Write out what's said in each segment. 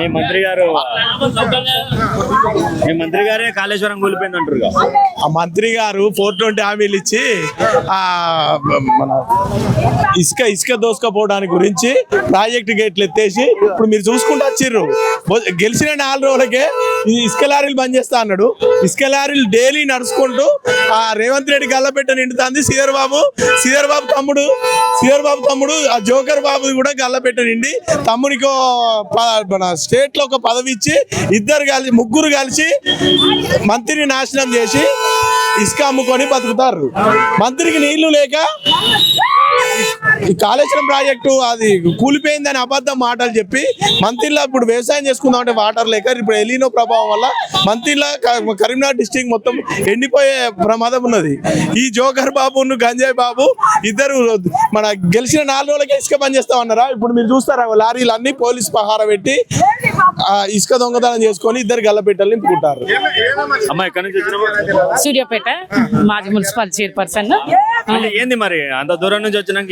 మీ మంత్రి గారే కాళేశ్వరం కూలిపోయింది అంటారు. ఆ మంత్రి గారు 420 హామీలు ఇచ్చి మన ఇసుక దోసుకపోవడానికి గురించి ప్రాజెక్టు గేట్లు ఎత్తేసి ఇప్పుడు మీరు చూసుకుంటూ వచ్చిర్రు. గెలిచిన 4 రోజులకే ఈ ఇసుక లారీలు బంద్ చేస్తా అన్నాడు. ఇసుక లారీలు డైలీ నడుచుకుంటూ ఆ రేవంత్ రెడ్డి గల్లపెట్ట నిండుతుంది. శ్రీధర్ బాబు తమ్ముడు ఆ జోకర్ బాబు కూడా గల్లపెట్ట నిండి తమ్మునికి మన స్టేట్ లో ఒక పదవి ఇచ్చి ముగ్గురు కలిసి మంత్రిని నాశనం చేసి ఇసుక అమ్ముకొని బతుకుతారు. మంత్రికి నీళ్లు లేక ఈ కాళేశ్వరం ప్రాజెక్టు అది కూలిపోయిందని అబద్ధం మాటలు చెప్పి మంత్రిలో ఇప్పుడు వ్యవసాయం చేసుకుందాం అంటే వాటర్ లేక ఇప్పుడు ఎలినో ప్రభావం వల్ల మంత్రిలో కరీంనగర్ డిస్ట్రిక్ట్ మొత్తం ఎండిపోయే ప్రమాదం ఉన్నది. ఈ జోకర్ బాబును గంజాయ్ బాబు ఇద్దరు మన గెలిచిన 4 రోజులకే ఇసుక బంద్ చేస్తామన్నారా? ఇప్పుడు మీరు చూస్తారా లారీలు అన్ని పోలీసు పహార పెట్టి ఇసుక దొంగతనం చేసుకొని ఇద్దరు గల్లపెట్టలు నింపుకుంటారు. సూర్యాపేట మాజీ మున్సిపల్ చైర్పర్సన్. ఏంది మరి అంత దూరం నుంచి వచ్చినాక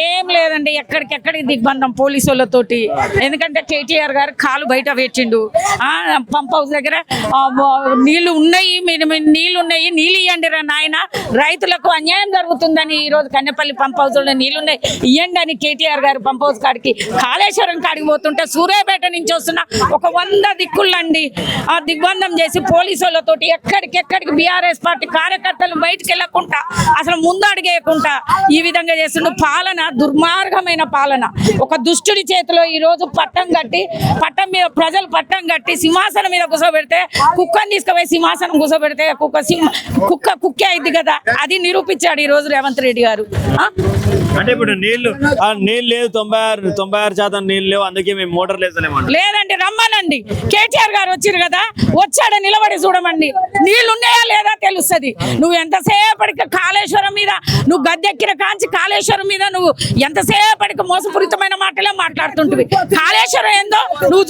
ఏం లేదండి, ఎక్కడికెక్కడికి దిగ్బంధం పోలీసు వాళ్ళతోటి. ఎందుకంటే కేటీఆర్ గారు కాలు బయట వేచిండు. పంప్ హౌస్ దగ్గర నీళ్లు ఉన్నాయి, నీళ్ళు ఇవ్వండి రా నాయన, రైతులకు అన్యాయం జరుగుతుందని ఈ రోజు కన్నెపల్లి పంప్ హౌస్ లో నీళ్లున్నాయి ఇవ్వండి అని కేటీఆర్ గారు పంప్ హౌస్ కాడికి కాళేశ్వరం కాడికి పోతుంటే సూర్యాపేట నుంచి వస్తున్న ఒక 100 దిక్కులండి ఆ దిగ్బంధం చేసి పోలీసు వాళ్ళతోటి ఎక్కడికెక్కడికి బీఆర్ఎస్ పార్టీ కార్యకర్తలు బయటకు వెళ్ళకుండా అసలు ముందు అడిగేయకుండా ఈ విధంగా చేస్తుండే పాలన దుర్మార్గమైన పాలన. ఒక దుష్టుడి చేతిలో ఈ రోజు పట్టం మీద ప్రజలు పట్టం కట్టి సింహాసనం మీద కూర్చోబెడితే కుక్కని తీసుకుపోయి సింహాసనం కూర్చోబెడితే కుక్కే అయింది కదా, అది నిరూపించాడు ఈ రోజు రేవంత్ రెడ్డి గారు. అంటే ఇప్పుడు నీళ్లు లేదు, 96% నీళ్ళు లేవు, అందుకే మేము మోటార్ లేదండి రమ్మనండి. కేటీఆర్ గారు వచ్చారు కదా, వచ్చాడ నిలబడి చూడమండి, నీళ్లు ఉన్నాయా లేదా తెలుస్తుంది. నువ్వు ఎంతసేపటికి కాళేశ్వరం మీద నువ్వు గద్దెక్కిన కాంచి కాళేశ్వరం మీద నువ్వు ఎంతసేపటికి మోసపూరితమైన మాటలే మాట్లాడుతుంటివి. కాళేశ్వరం ఏందో నువ్వు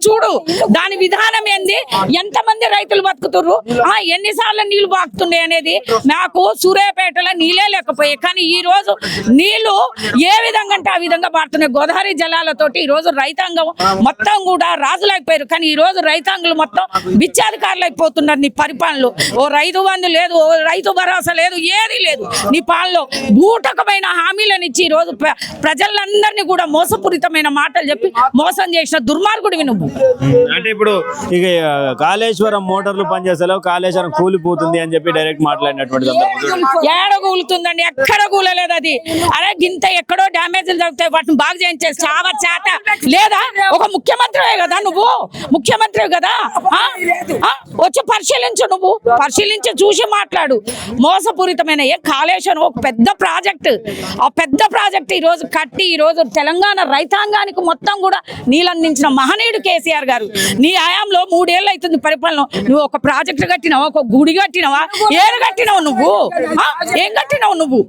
చూడు, దాని విధానం ఏంది, ఎంతమంది రైతులు బతుకుతుర్రు, ఎన్నిసార్లు నీళ్లు బాగుతుండే అనేది. నాకు సూర్యాపేటలో నీళ్ళే లేకపోయాయి, కానీ ఈ రోజు నీళ్లు ఏ విధంగా అంటే ఆ విధంగా పారుతున్నాయి. గోదావరి జలాలతోటి ఈ రోజు రైతాంగం మొత్తం కూడా రాజులైపోయారు, కానీ ఈ రోజు రైతాంగులు మొత్తం బిచ్చాధికారులు అయిపోతున్నారు. నీ పరిపాలనలో ఓ రైతు బంధు లేదు, ఓ రైతు భరోసా లేదు, ఏది లేదు. నీ పాలనలో బూటకమైన హామీలను ఇచ్చి ఈ రోజు ప్రజలందరినీ కూడా మోసపూరితమైన మాటలు చెప్పి మోసం చేసిన దుర్మార్గుడివి నువ్వు. అంటే ఇప్పుడు ఇక కాళేశ్వరం మోటార్లు పనిచేస్తలేవు, కాళేశ్వరం కూలిపోతుంది అని చెప్పి డైరెక్ట్ మాట్లాడినటువంటి ఏడ కూలుతుందండి, ఎక్కడ కూలలేదు అది. అరే గింత ఎక్కడో డ్యామేజ్లు జరుగుతాయి, వాటిని బాగు చేయించే చావ చేత లేదా? ఒక ముఖ్యమంత్రివే కదా నువ్వు, ముఖ్యమంత్రి కదా, వచ్చి పరిశీలించు, నువ్వు పరిశీలించి చూసి మాట్లాడు. మోసపూరితమైన కాళేశ్వరం ఒక పెద్ద ప్రాజెక్టు, ఆ పెద్ద ప్రాజెక్ట్ ఈ రోజు కట్టి ఈ రోజు తెలంగాణ రైతాంగానికి మొత్తం కూడా నీళ్ళందించిన మహనీయుడు కేసీఆర్ గారు. నీ హయాంలో 3 ఏళ్ళు అవుతుంది పరిపాలన. నువ్వు ఒక ప్రాజెక్టు కట్టినావా, ఒక గుడి కట్టినావా, ఏం కట్టినావు నువ్వు? ఏం కట్టినావు నువ్వు?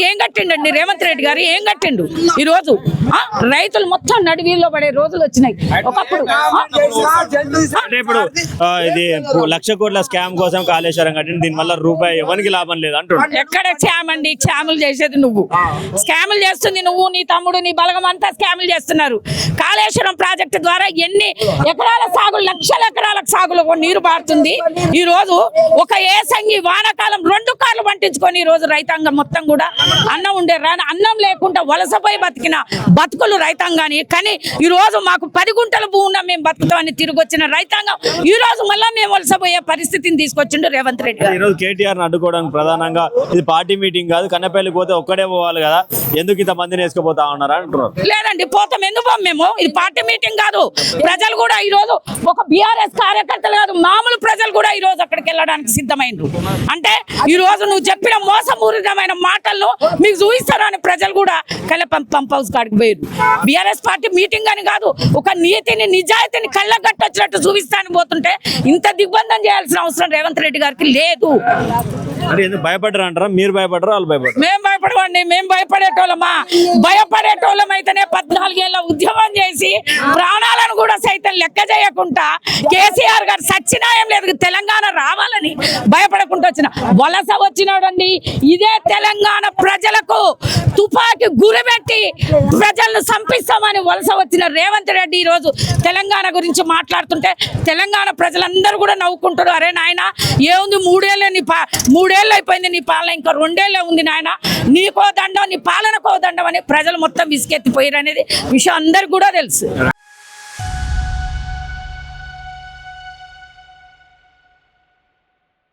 ఏం కట్టిండండి రేవంత్ రెడ్డి గారు, ఏం కట్టిండు? ఈ రోజు రైతులు మొత్తం నడివీల్లో పడే రోజులు వచ్చినాయి. ఒకప్పుడు ఇప్పుడు ఇది 1,00,000 కోట్ల స్కామ్ కోసం కాళేశ్వరం కట్టింది, దీనివల్ల రూపాయి ఎవరికి లాభం లేదు అంటున్నాడు. ఎక్కడ స్కామ్ అండి? స్కాములు చేసేది నువ్వు, స్కాములు చేస్తుంది నువ్వు, నీ తమ్ముడు, నీ బలగం అంతా స్కాములు చేస్తున్నారు. కాళేశ్వరం ప్రాజెక్టు ద్వారా ఎన్ని ఎకరాల సాగులు, లక్షల ఎకరాలకు సాగులో నీరు పారుతుంది. ఈ రోజు ఒక ఏసంగి వానాకాలం 2 కార్లు పండించుకొని ఈ రోజు రైతాంగం మొత్తం కూడా అన్నం ఉండే అన్నం లేకుండా వలసపోయి బతికిన బతుకులు రైతాంగాన్ని. కానీ ఈ రోజు మాకు 10 గుంటల భూమి ఉన్నా మేము బతుకుతామని తిరిగి వచ్చిన రైతాంగం ఈ రోజు మళ్ళీ మేము వలసపోయే పరిస్థితిని తీసుకొచ్చిండు రేవంత్ రెడ్డి గారు. ఈ రోజు కేటీఆర్ అడ్డుకోవడానికి ప్రధానంగా ఇది పార్టీ మీటింగ్ కాదు, కన్నెపల్లికి పోతే ఒక్కడే పోవాలి కదా, ఎందుకు ఇంత మందిని వేసుకుపోతా ఉన్నారా అంటున్నారు. లేదండి, పోతాం, ఎందుకు మేము, ఇది పార్టీ మీటింగ్ కాదు. ప్రజలు కూడా ఈ రోజు ఒక బీఆర్ఎస్ కార్యకర్తలు కాదు, మామూలు ప్రజలు కూడా ఈ రోజు అక్కడికి వెళ్ళడానికి సిద్ధమైనరు. అంటే ఈ రోజు నువ్వు చెప్పిన మోసపూరితమైన మాటలను మీకు చూపిస్తారని ప్రజలు కూడా పంప్ హౌస్ కాడికి పోయారు. బీఆర్ఎస్ పార్టీ మీటింగ్ అని కాదు, ఒక నీతిని నిజాయితీని కళ్ళగట్టొచ్చినట్టు చూపిస్తానికి పోతుంటే ఇంత దిగ్బంధం చేయాల్సిన అవసరం రేవంత్ రెడ్డి గారికి లేదు. అంటే ఎందుకు భయపడరు అంటారా? మీరు భయపడరు, వాళ్ళు భయపడరు? మేము భయపడవండి, మేము భయపడేటోళ్ళమా? భయపడేటోళ్ళం అయితేనే 14 ఏళ్ళ ఉద్యమం చేసి ప్రాణాలను కూడా సైతం లెక్క చేయకుండా కేసీఆర్ గారు సచ్చినాయం లేదు తెలంగాణ రావాలని భయపడకుండా వచ్చిన వలస వచ్చినాడండి. ఇదే తెలంగాణ ప్రజలకు తుపాకీ గురిపెట్టి ప్రజలను సంపిస్తామని వలస వచ్చిన రేవంత్ రెడ్డి ఈరోజు తెలంగాణ గురించి మాట్లాడుతుంటే తెలంగాణ ప్రజలందరూ కూడా నవ్వుకుంటారు. అరే నాయన ఏముంది, 3 ఏళ్ళు మూడేళ్ళు అయిపోయింది నీ పాలన, ఇంకా 2 ఏళ్ళే ఉంది నాయన, నీకో దండం నీ పాలనకో దండం అని ప్రజలు మొత్తం విసుకెత్తిపోయారు అనేది విషయం అందరికి కూడా తెలుసు.